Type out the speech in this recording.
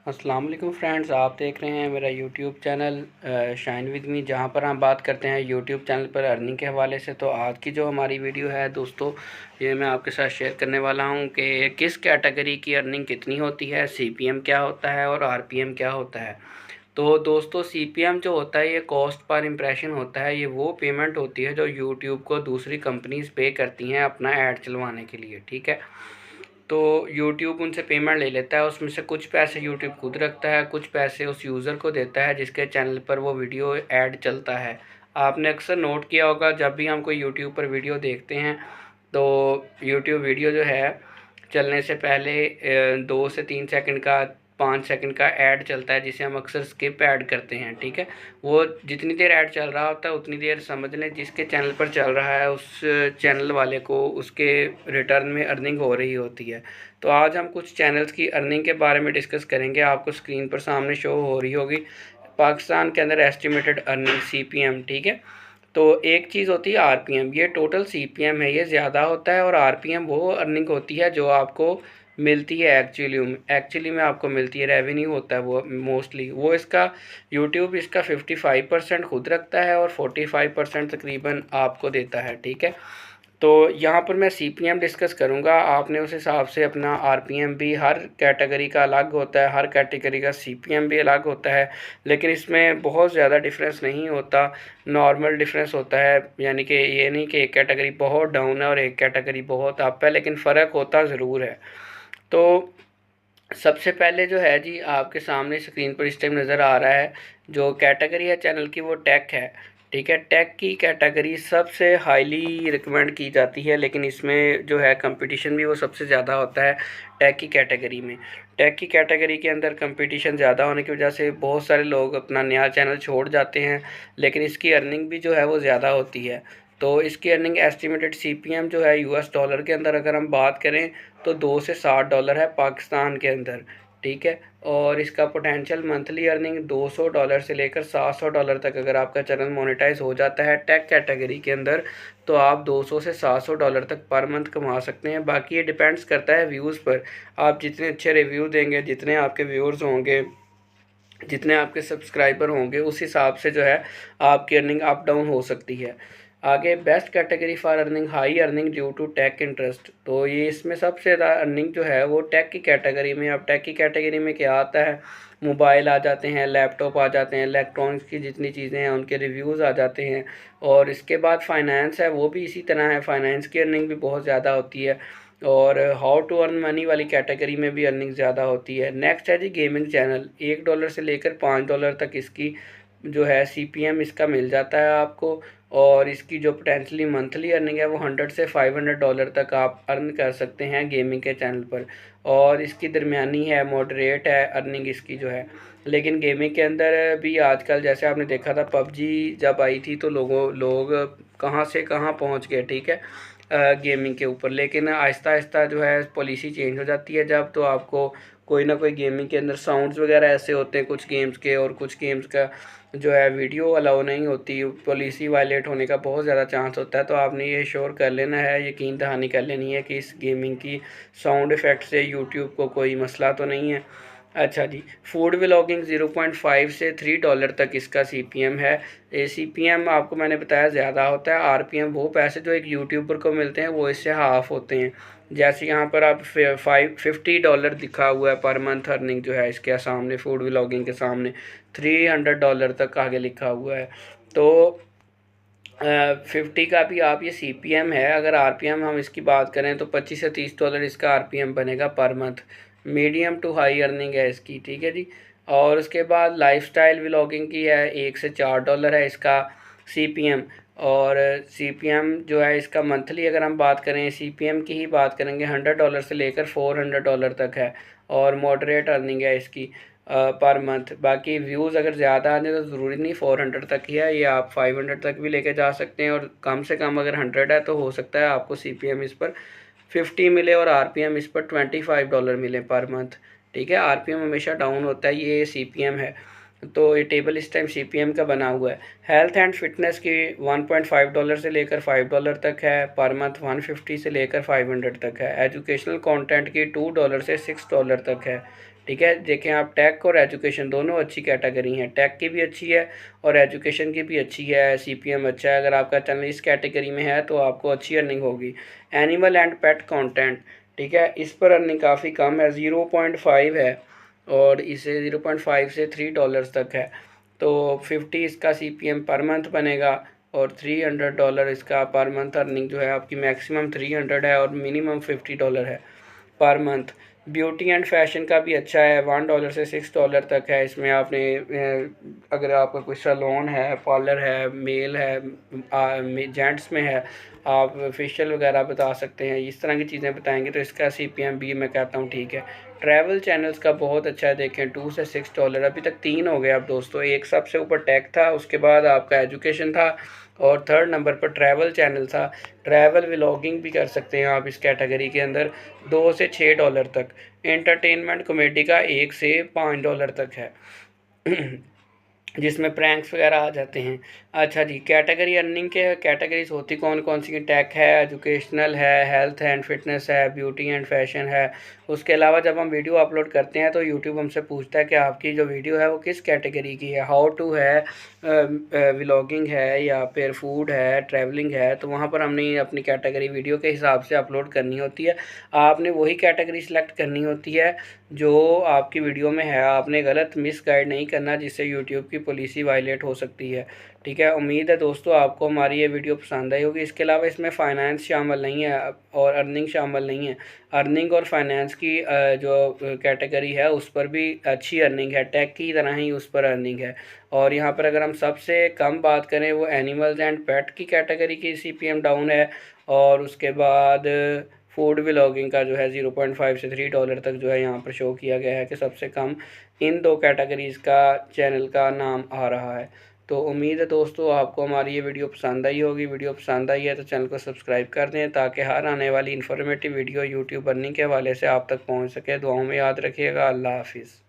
अस्सलाम वालेकुम फ्रेंड्स, आप देख रहे हैं मेरा YouTube channel shine with me, जहां पर हम बात करते हैं यूट्यूब चैनल पर अर्निंग के हवाले से। तो आज की जो हमारी वीडियो है दोस्तों, ये मैं आपके साथ शेयर करने वाला हूं कि किस कैटेगरी की अर्निंग कितनी होती है, सीपीएम क्या होता है और आरपीएम क्या होता है। तो दोस्तों, सीपीएम जो होता है ये कॉस्ट पर इम्प्रेशन होता है। ये वो पेमेंट होती है जो यूट्यूब को दूसरी कंपनीज पे करती हैं अपना ऐड चलवाने के लिए, ठीक है। तो यूट्यूब उनसे पेमेंट ले लेता है, उसमें से कुछ पैसे यूट्यूब खुद रखता है, कुछ पैसे उस यूज़र को देता है जिसके चैनल पर वो वीडियो ऐड चलता है। आपने अक्सर नोट किया होगा, जब भी हम कोई यूट्यूब पर वीडियो देखते हैं तो यूट्यूब वीडियो जो है चलने से पहले 2 से 3 सेकंड का, 5 सेकंड का ऐड चलता है, जिसे हम अक्सर स्किप ऐड करते हैं, ठीक है। वो जितनी देर ऐड चल रहा होता है उतनी देर समझ लें जिसके चैनल पर चल रहा है उस चैनल वाले को उसके रिटर्न में अर्निंग हो रही होती है। तो आज हम कुछ चैनल्स की अर्निंग के बारे में डिस्कस करेंगे। आपको स्क्रीन पर सामने शो हो रही होगी पाकिस्तान के अंदर एस्टिमेटेड अर्निंग सीपीएम, ठीक है। तो एक चीज़ होती है आरपीएम, ये टोटल सीपीएम है, ये ज़्यादा होता है। और आरपीएम वो अर्निंग होती है जो आपको मिलती है एक्चुअली में आपको मिलती है, रेवेन्यू होता है वो मोस्टली। वो इसका यूट्यूब इसका 55% खुद रखता है और 45% तकरीबन आपको देता है, ठीक है। तो यहाँ पर मैं सीपीएम डिस्कस करूँगा, आपने उस हिसाब से अपना आरपीएम भी, हर कैटेगरी का अलग होता है, हर कैटेगरी का सीपीएम भी अलग होता है, लेकिन इसमें बहुत ज़्यादा डिफरेंस नहीं होता, नॉर्मल डिफरेंस होता है। यानी कि ये नहीं कि एक कैटेगरी बहुत डाउन है और एक कैटेगरी बहुत अप है, लेकिन फ़र्क होता ज़रूर है। तो सबसे पहले जो है जी, आपके सामने स्क्रीन पर इस टाइम नज़र आ रहा है जो कैटेगरी है चैनल की, वो टेक है, ठीक है। टेक की कैटेगरी सबसे हाईली रिकमेंड की जाती है, लेकिन इसमें जो है कंपटीशन भी वो सबसे ज़्यादा होता है टेक की कैटेगरी में। टेक की कैटेगरी के अंदर कंपटीशन ज़्यादा होने की वजह से बहुत सारे लोग अपना नया चैनल छोड़ जाते हैं, लेकिन इसकी अर्निंग भी जो है वो ज़्यादा होती है। तो इसकी अर्निंग एस्टिमेटेड सीपीएम जो है यूएस डॉलर के अंदर अगर हम बात करें तो $2 से $60 है पाकिस्तान के अंदर, ठीक है। और इसका पोटेंशियल मंथली अर्निंग $200 से लेकर $700 तक, अगर आपका चैनल मोनेटाइज हो जाता है टेक कैटेगरी के अंदर, तो आप $200 से $700 तक पर मंथ कमा सकते हैं। बाकी ये डिपेंड्स करता है व्यूज़ पर। आप जितने अच्छे रिव्यू देंगे, जितने आपके व्यूअर्स होंगे, जितने आपके सब्सक्राइबर होंगे, उस हिसाब से जो है आपकी अर्निंग अप डाउन हो सकती है। आगे best category for earning high earning due to tech interest, तो ये इसमें सबसे ज़्यादा अर्निंग जो है वो टेक की कैटेगरी में। अब टेक की कैटेगरी में क्या आता है, मोबाइल आ जाते हैं, लैपटॉप आ जाते हैं, इलेक्ट्रॉनिक्स की जितनी चीज़ें हैं उनके रिव्यूज़ आ जाते हैं। और इसके बाद फाइनेंस है, वो भी इसी तरह है, फाइनेंस की अर्निंग भी बहुत ज़्यादा होती है। और हाउ टू अर्न मनी वाली कैटेगरी में भी अर्निंग ज़्यादा होती है। नेक्स्ट है जी गेमिंग चैनल, $1 से लेकर $5 तक इसकी जो है सीपीएम इसका मिल जाता है आपको। और इसकी जो पोटेंशली मंथली अर्निंग है वो $100 से $500 तक आप अर्न कर सकते हैं गेमिंग के चैनल पर। और इसकी दरमियानी है, मॉडरेट है अर्निंग इसकी जो है। लेकिन गेमिंग के अंदर भी आजकल जैसे आपने देखा था पबजी जब आई थी तो लोग कहाँ से कहाँ पहुँच गए, ठीक है, गेमिंग के ऊपर। लेकिन आहिस्ता आहिस्ता जो है पॉलिसी चेंज हो जाती है जब, तो आपको कोई ना कोई गेमिंग के अंदर साउंड्स वगैरह ऐसे होते हैं कुछ गेम्स के, और कुछ गेम्स का जो है वीडियो अलाउ नहीं होती, पॉलिसी वायलेट होने का बहुत ज़्यादा चांस होता है। तो आपने ये श्योर कर लेना है, यकीन दहानी कर लेनी है कि इस गेमिंग की साउंड इफ़ेक्ट से यूट्यूब को कोई मसला तो नहीं है। अच्छा जी, फूड व्लॉगिंग 0.5 से $3 तक इसका सीपीएम है। ये सीपीएम आपको मैंने बताया ज़्यादा होता है, आरपीएम वो पैसे जो एक यूट्यूबर को मिलते हैं वो इससे हाफ होते हैं। जैसे यहाँ पर आप $50 लिखा हुआ है पर मंथ अर्निंग जो है इसके सामने, फूड व्लॉगिंग के सामने $300 तक आगे लिखा हुआ है। तो 50 का भी आप ये सीपीएम है। अगर आरपीएम हम इसकी बात करें तो $25 से $30 इसका आरपीएम बनेगा per month. Medium to high earning है इसकी, ठीक है जी। और उसके बाद लाइफस्टाइल व्लॉगिंग की है, $1 से $4 है इसका सीपीएम। और सीपीएम जो है इसका मंथली अगर हम बात करें, सीपीएम की ही बात करेंगे, $100 से लेकर $400 तक है। और मॉडरेट अर्निंग है इसकी पर मंथ। बाकी व्यूज़ अगर ज़्यादा आ जाए तो ज़रूरी नहीं 400 तक ही है, ये आप 500 तक भी लेके जा सकते हैं। और कम से कम अगर 100 है तो हो सकता है आपको सीपीएम इस पर 50 मिले और आरपीएम इस पर $25 मिले पर मंथ, ठीक है। आरपीएम हमेशा डाउन होता है, ये सीपीएम है। तो ये टेबल इस टाइम सीपीएम का बना हुआ है। हेल्थ एंड फिटनेस की $1.5 से लेकर $5 तक है पर मंथ, 150 से लेकर 500 तक है। एजुकेशनल कंटेंट की $2 से $6 तक है, ठीक है, देखें आप टेक और एजुकेशन दोनों अच्छी कैटेगरी हैं, टेक की भी अच्छी है और एजुकेशन की भी अच्छी है, सीपीएम अच्छा है। अगर आपका चैनल इस कैटेगरी में है तो आपको अच्छी अर्निंग होगी। एनिमल एंड पेट कंटेंट, ठीक है, इस पर अर्निंग काफ़ी कम है, 0.5 है और इसे 0.5 से $3 तक है। तो 50 इसका सीपीएम पर मंथ बनेगा और $300 इसका पर मंथ अर्निंग जो है आपकी, मैक्सिमम 300 है और मिनिमम $50 है per month. Beauty and fashion का भी अच्छा है, $1 से $6 तक है। इसमें आपने अगर आपका कोई सैलून है, पार्लर है, मेल है, जेंट्स में है, आप फेशियल वगैरह बता सकते हैं, इस तरह की चीज़ें बताएंगे तो इसका सीपीएम भी मैं कहता हूँ ठीक है। ट्रैवल चैनल्स का बहुत अच्छा है, देखें $2 से $6, अभी तक 3 हो गए अब दोस्तों। एक सबसे ऊपर टेक था, उसके बाद आपका एजुकेशन था और थर्ड नंबर पर ट्रैवल चैनल था। ट्रैवल व्लॉगिंग भी कर सकते हैं आप इस कैटेगरी के अंदर, $2 से $6 तक। एंटरटेनमेंट कॉमेडी का $1 से $5 तक है जिसमें प्रैंक्स वगैरह आ जाते हैं। अच्छा जी, कैटेगरी अर्निंग के कैटेगरीज होती कौन कौन सी? टेक है, एजुकेशनल है, हेल्थ एंड फिटनेस है, ब्यूटी एंड फैशन है। उसके अलावा जब हम वीडियो अपलोड करते हैं तो यूट्यूब हमसे पूछता है कि आपकी जो वीडियो है वो किस कैटेगरी की है। हाउ टू है, व्लॉगिंग है या फिर फूड है, ट्रैवलिंग है, तो वहाँ पर हमने अपनी कैटेगरी वीडियो के हिसाब से अपलोड करनी होती है। आपने वही कैटेगरी सेलेक्ट करनी होती है जो आपकी वीडियो में है, आपने गलत मिस गाइड नहीं करना जिससे यूट्यूब की पॉलिसी वायलेट हो सकती है। ठीक है, उम्मीद है दोस्तों आपको हमारी ये वीडियो पसंद आई होगी। इसके अलावा इसमें फ़ाइनेंस शामिल नहीं है और अर्निंग शामिल नहीं है। अर्निंग और फाइनेंस की जो कैटेगरी है उस पर भी अच्छी अर्निंग है, टेक की तरह ही उस पर अर्निंग है। और यहाँ पर अगर हम सबसे कम बात करें वो एनिमल्स एंड पेट की कैटेगरी की सीपीएम डाउन है और उसके बाद फूड व्लॉगिंग का जो है 0.5 से $3 तक जो है यहाँ पर शो किया गया है कि सबसे कम इन दो कैटेगरीज़ का चैनल का नाम आ रहा है। तो उम्मीद है दोस्तों आपको हमारी ये वीडियो पसंद आई होगी। वीडियो पसंद आई है तो चैनल को सब्सक्राइब कर दें ताकि हर आने वाली इन्फॉर्मेटिव वीडियो यूट्यूब अर्निंग के हवाले से आप तक पहुँच सके। दुआओं में याद रखिएगा। अल्लाह हाफिज़।